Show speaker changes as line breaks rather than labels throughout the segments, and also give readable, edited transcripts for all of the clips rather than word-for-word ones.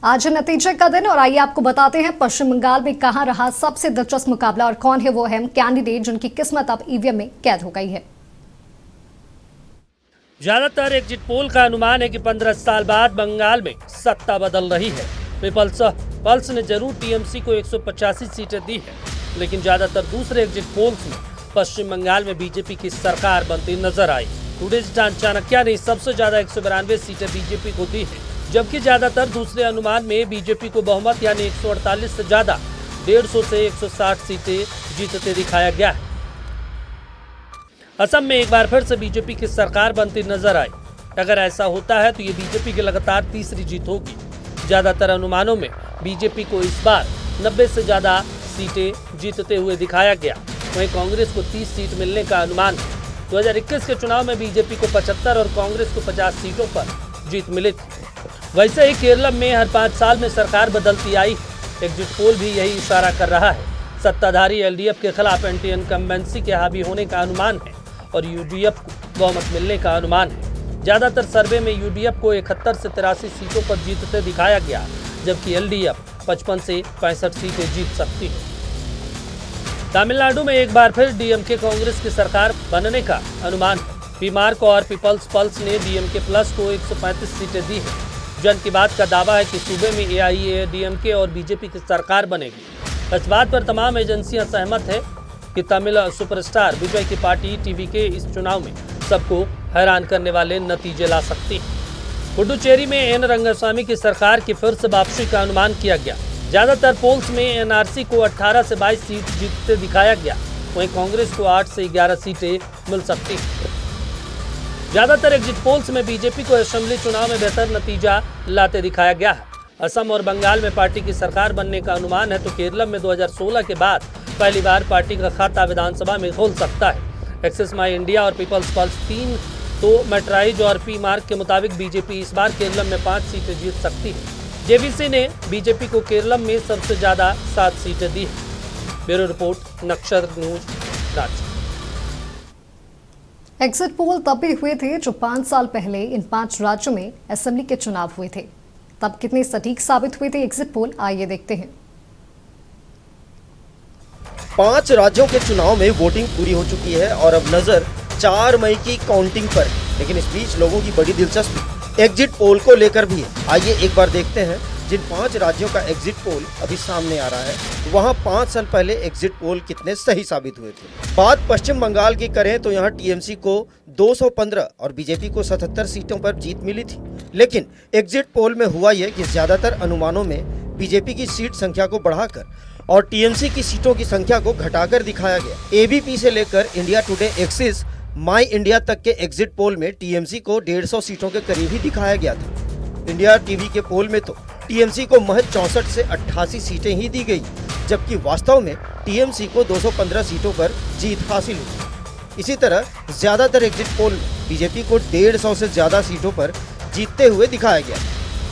आज है नतीजे का दिन और आइए आपको बताते हैं पश्चिम बंगाल में कहां रहा सबसे दिलचस्प मुकाबला और कौन है वो अहम कैंडिडेट जिनकी किस्मत अब ईवीएम में कैद हो गई है।
ज्यादातर एग्जिट पोल का अनुमान है कि 15 साल बाद बंगाल में सत्ता बदल रही है। पल्स ने जरूर टीएमसी को 185 सीटें दी है, लेकिन ज्यादातर दूसरे एग्जिट पोल्स में पश्चिम बंगाल में बीजेपी की सरकार बनती नजर आई। टुडेज चाणक्य ने सबसे ज्यादा 192 सीटें बीजेपी को दी है, जबकि ज्यादातर दूसरे अनुमान में बीजेपी को बहुमत यानी 148 से ज्यादा 150 से 160 सीटें जीतते दिखाया गया है। असम में एक बार फिर से बीजेपी की सरकार बनती नजर आई। अगर ऐसा होता है तो ये बीजेपी की लगातार तीसरी जीत होगी। ज्यादातर अनुमानों में बीजेपी को इस बार 90 से ज्यादा सीटें जीतते हुए दिखाया गया। वहीं कांग्रेस को 30 सीट मिलने का अनुमान है। 2021 के चुनाव में बीजेपी को 75 और कांग्रेस को 50 सीटों पर जीत मिली थी। वैसे ही केरल में हर 5 साल में सरकार बदलती आई। एग्जिट पोल भी यही इशारा कर रहा है। सत्ताधारी एलडीएफ के खिलाफ एंटी इनकम्बेंसी के हावी होने का अनुमान है और यूडीएफ को बहुमत मिलने का अनुमान है। ज्यादातर सर्वे में यूडीएफ को 71 से 83 सीटों पर जीतते दिखाया गया, जबकि एलडीएफ 55 से 65 सीटें जीत सकती है। तमिलनाडु में एक बार फिर डीएमके कांग्रेस की सरकार बनने का अनुमान है। पीमार्क और पीपल्स पल्स ने डीएमके प्लस को 135 सीटें दी है। जन की बात का दावा है कि सूबे में एआईएडीएमके और बीजेपी की सरकार बनेगी। इस बात पर तमाम एजेंसियां सहमत है कि तमिल सुपरस्टार विजय की पार्टी टीवीके इस चुनाव में सबको हैरान करने वाले नतीजे ला सकती है। पुडुचेरी में एन रंगस्वामी की सरकार की फिर से वापसी का अनुमान किया गया। ज्यादातर पोल्स में एनआरसी को 18 से 22 सीट जीतते दिखाया गया। वहीं कांग्रेस को 8 से 11 सीटें मिल सकती है। ज्यादातर एग्जिट पोल्स में बीजेपी को असेंबली चुनाव में बेहतर नतीजा लाते दिखाया गया है। असम और बंगाल में पार्टी की सरकार बनने का अनुमान है, तो केरल में 2016 के बाद पहली बार पार्टी का खाता विधानसभा में खोल सकता है। एक्सिस माई इंडिया और पीपल्स पल्स 3 तो मेट्राइज और पी मार्क के मुताबिक बीजेपी इस बार केरल में 5 सीटें जीत सकती है। जेवीसी ने बीजेपी को केरल में सबसे ज्यादा 7 सीटें दी है। ब्यूरो रिपोर्ट, नक्षत्र न्यूज, रांची।
एग्जिट पोल तब भी हुए थे जो 5 साल पहले इन 5 राज्यों में असेंबली के चुनाव हुए थे। तब कितने सटीक साबित हुए थे एग्जिट पोल, आइए देखते हैं।
5 राज्यों के चुनाव में वोटिंग पूरी हो चुकी है और अब नजर 4 मई की काउंटिंग पर। लेकिन इस बीच लोगों की बड़ी दिलचस्पी एग्जिट पोल को लेकर भी है। आइए एक बार देखते हैं जिन 5 राज्यों का एग्जिट पोल अभी सामने आ रहा है, वहां 5 साल पहले एग्जिट पोल कितने सही साबित हुए थे। बात पश्चिम बंगाल की करें तो यहां टीएमसी को 215 और बीजेपी को 77 सीटों पर जीत मिली थी। लेकिन एग्जिट पोल में हुआ यह कि ज्यादातर अनुमानों में बीजेपी की सीट संख्या को बढ़ाकर और टीएमसी की सीटों की संख्या को घटाकर दिखाया गया। एबीपी से लेकर इंडिया टुडे, एक्सिस माई इंडिया तक के एग्जिट पोल में टीएमसी को 150 सीटों के करीब ही दिखाया गया था। इंडिया टीवी के पोल में तो टीएमसी को महज 64 से 88 सीटें ही दी गई, जबकि वास्तव में टीएमसी को 215 सीटों पर जीत हासिल हुई। इसी तरह ज्यादातर एग्जिट पोल में बीजेपी को 150 से ज्यादा सीटों पर जीतते हुए दिखाया गया,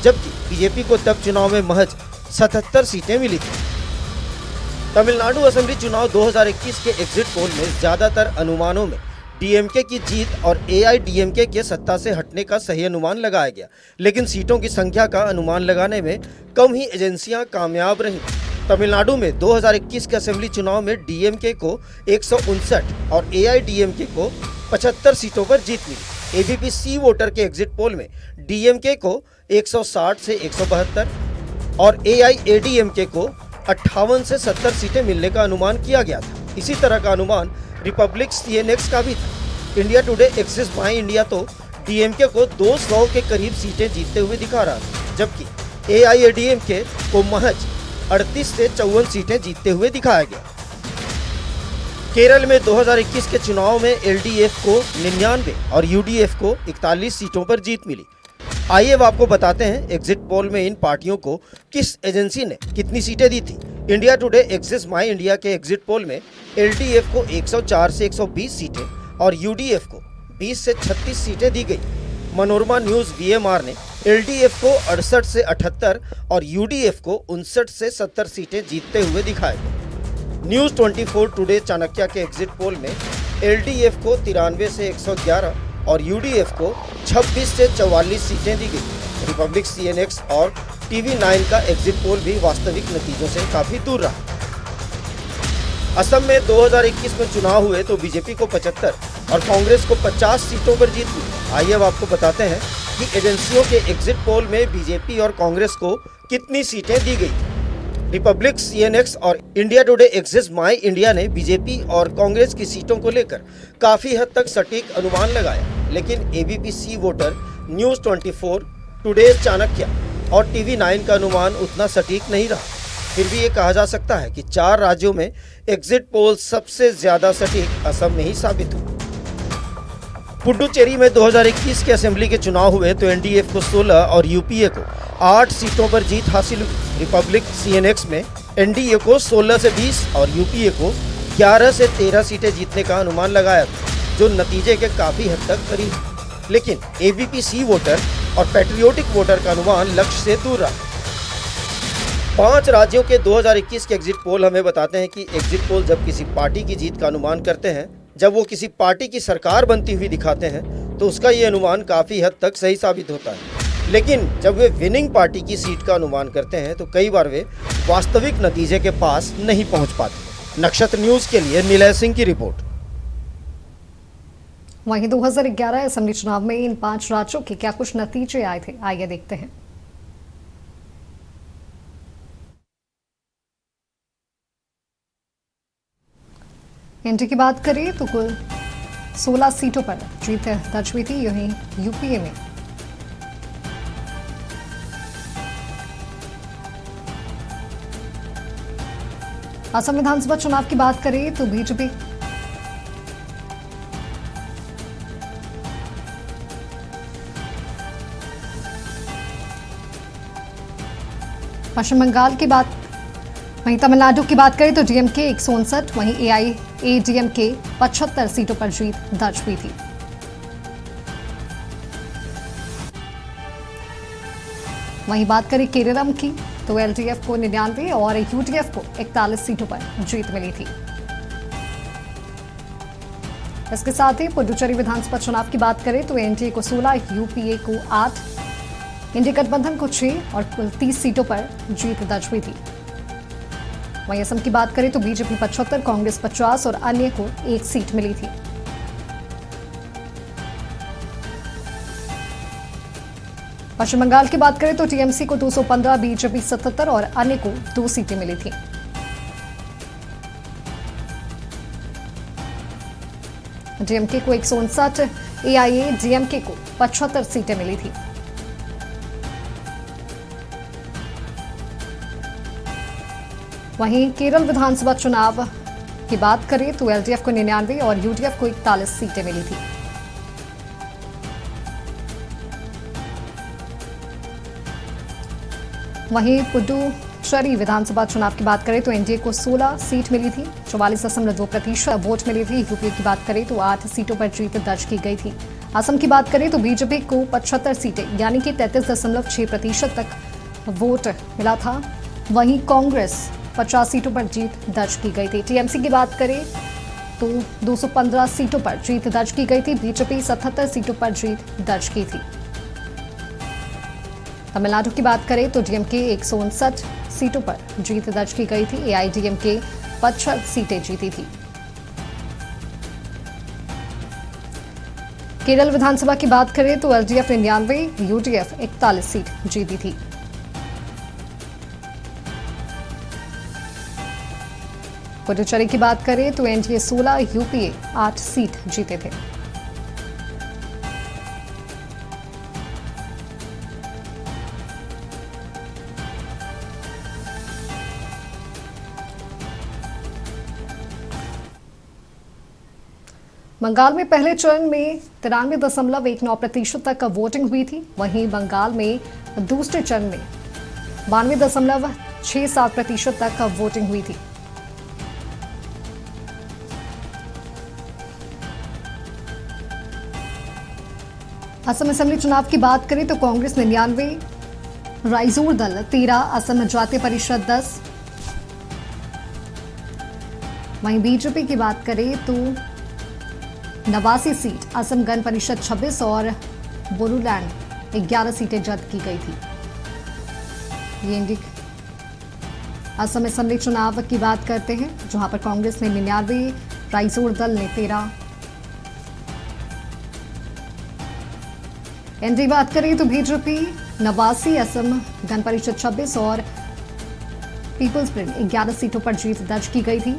जबकि बीजेपी को तब चुनाव में महज 77 सीटें मिली थी। तमिलनाडु असेंबली चुनाव 2021 के एग्जिट पोल में ज्यादातर अनुमानों में डीएमके की जीत और एआईडीएमके के सत्ता से हटने का सही अनुमान लगाया गया, लेकिन सीटों की संख्या का अनुमान लगाने में कम ही एजेंसियां कामयाब रहीं। तमिलनाडु में 2021 के असेंबली चुनाव में डीएमके को 159 और एआईडीएमके को 75 सीटों पर जीत मिली। एबीपी सी वोटर के एग्जिट पोल में डीएमके को 160 से 172 और एआईएडीएमके को 58 से 70 सीटें मिलने का अनुमान किया गया था। इसी तरह का अनुमान रिपब्लिक सीएनएक्स का भी था। इंडिया टुडे, एक्सिस माई इंडिया तो डीएमके को 200 के करीब सीटें जीतते हुए दिखा रहा था, जबकि एआईएडीएमके को महज 38 से 54 सीटें जीतते हुए दिखाया गया। केरल में 2021 के चुनाव में एलडीएफ को 99 और यूडीएफ को 41 सीटों पर जीत मिली। आइए अब आपको बताते हैं एग्जिट पोल में इन पार्टियों को किस एजेंसी ने कितनी सीटें दी थी। इंडिया टुडे, एक्सिस माई इंडिया के एग्जिट पोल में एलडीएफ को 104 से 120 सीटें और यूडीएफ को 20 से 36 सीटें दी गई। मनोरमा न्यूज वीएमआर ने एलडीएफ को 68 से 78 और यूडीएफ को 59 से 70 सीटें जीतते हुए दिखाया। न्यूज 24 टुडे चाणक्य के एग्जिट पोल में एलडीएफ को 93 से 111 और यूडीएफ को 26 से 44 सीटें दी गई। रिपब्लिक सीएनएक्स और टीवी 9 का एग्जिट पोल भी वास्तविक नतीजों से काफी दूर रहा। असम में 2021 में चुनाव हुए तो बीजेपी को 75 और कांग्रेस को 50 सीटों पर जीत मिली। आइए अब आपको बताते हैं कि एजेंसियों के एग्जिट पोल में बीजेपी और कांग्रेस को कितनी सीटें दी गई। रिपब्लिक, CNX और इंडिया टुडे एक्सिस माई इंडिया ने बीजेपी और कांग्रेस की सीटों को लेकर काफी हद तक सटीक अनुमान लगाया, लेकिन ABP सी वोटर, न्यूज 24, टुडे चाणक्य और टीवी 9 का अनुमान उतना सटीक नहीं रहा। फिर भी ये कहा जा सकता है कि 4 राज्यों में एग्जिट पोल सबसे ज्यादा सटीक असम में ही साबित हुआ। पुडुचेरी में 2021 के असेंबली के चुनाव हुए तो NDF को 16 और UPA को 8 सीटों पर जीत हासिल हुई। रिपब्लिक, CNX में NDA को 16 से 20 और UPA को 11 से 13 सीटें जीतने का अनुमान लगाया था, जो नतीजे के काफी हद तक करीब। लेकिन ABP सी वोटर और पैट्रियोटिक वोटर का अनुमान लक्ष्य से दूर रहा। 5 राज्यों के 2021 के एग्जिट पोल हमें बताते हैं कि एग्जिट पोल जब किसी पार्टी की जीत का अनुमान करते हैं, जब वो किसी पार्टी की सरकार बनती हुई दिखाते हैं, तो उसका ये अनुमान काफ़ी हद तक सही साबित होता है। लेकिन जब वे विनिंग पार्टी की सीट का अनुमान करते हैं तो कई बार वे वास्तविक नतीजे के पास नहीं पहुंच पाते। नक्षत्र न्यूज़ के लिए निलय सिंह की रिपोर्ट।
वहीं 2011 असेंबली चुनाव में इन 5 राज्यों के क्या कुछ नतीजे आए थे, आइए देखते हैं। एनडी की बात करें तो कुल 16 सीटों पर जीत दर्ज हुई थी। यहीं UPA में असम विधानसभा चुनाव की बात करें तो बीजेपी पश्चिम बंगाल की बात, वहीं तमिलनाडु की बात करें तो DMK 159, वहीं AIADMK 75 सीटों पर जीत दर्ज हुई थी। वहीं बात करें केरलम की तो LDF को 99 और UDF को 41 सीटों पर जीत मिली थी। इसके साथ ही पुडुचेरी विधानसभा चुनाव की बात करें तो NDA को 16, UPA को 8, इंडिया गठबंधन को 6 और कुल 30 सीटों पर जीत दर्ज हुई थी। वहीं असम की बात करें तो बीजेपी 75, कांग्रेस 50 और अन्य को 1 सीट मिली थी। पश्चिम बंगाल की बात करें तो TMC को 215, बीजेपी 77 और अन्य को 2 सीटें मिली थी। DMK को 159, AIADMK को 75 सीटें मिली थी। वहीं केरल विधानसभा चुनाव की बात करें तो LDF को 99 और UDF को 41 सीटें मिली थी। वहीं पुडुचेरी विधानसभा चुनाव की बात करें तो NDA को 16 सीट मिली थी, 44.2% वोट मिली थी। UPA की बात करें तो 8 सीटों पर जीत दर्ज की गई थी। असम की बात करें तो बीजेपी को 75 सीटें यानी कि 33.6% तक वोट मिला था। वहीं कांग्रेस 50 सीटों पर जीत दर्ज की गई थी। TMC की बात करें तो 215 सीटों पर जीत दर्ज की गई थी। बीजेपी 77 सीटों पर जीत दर्ज की थी। तमिलनाडु की बात करें तो DMK 159 सीटों पर जीत दर्ज की गई थी। AIADMK 55 सीटें जीती थी। केरल विधानसभा की बात करें तो LDF 99, UDF 41 सीट जीती थी। पुडुचेरी की बात करें तो NDA 16, UPA 8 सीट जीते थे। बंगाल में पहले चरण में 93.19% तक वोटिंग हुई थी। वहीं बंगाल में दूसरे चरण में 92.67% तक वोटिंग हुई थी। असम असेंबली चुनाव की बात करें तो कांग्रेस 99, राइजोर दल 13, असम जातीय परिषद 10। वहीं बीजेपी की बात करें तो 89 सीट, असम गण परिषद 26 और बोडोलैंड 11 सीटें जब्त की गई थी। ये इंडी असम असेंबली चुनाव की बात करते हैं, जहां पर कांग्रेस ने 99, राइजोर दल ने 13। एनडी बात करें तो बीजेपी 89, असम गण परिषद 26 और पीपल्स फ्रंट 11 सीटों पर जीत दर्ज की गई थी।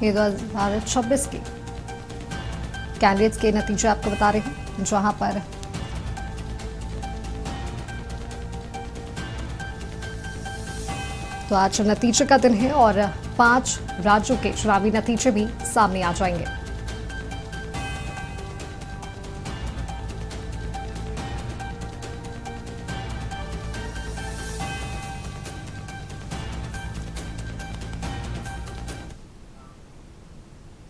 ये 2026 के कैंडिडेट्स के नतीजे आपको बता रहे हैं, जहां पर तो आज नतीजे का दिन है और 5 राज्यों के चुनावी नतीजे भी सामने आ जाएंगे।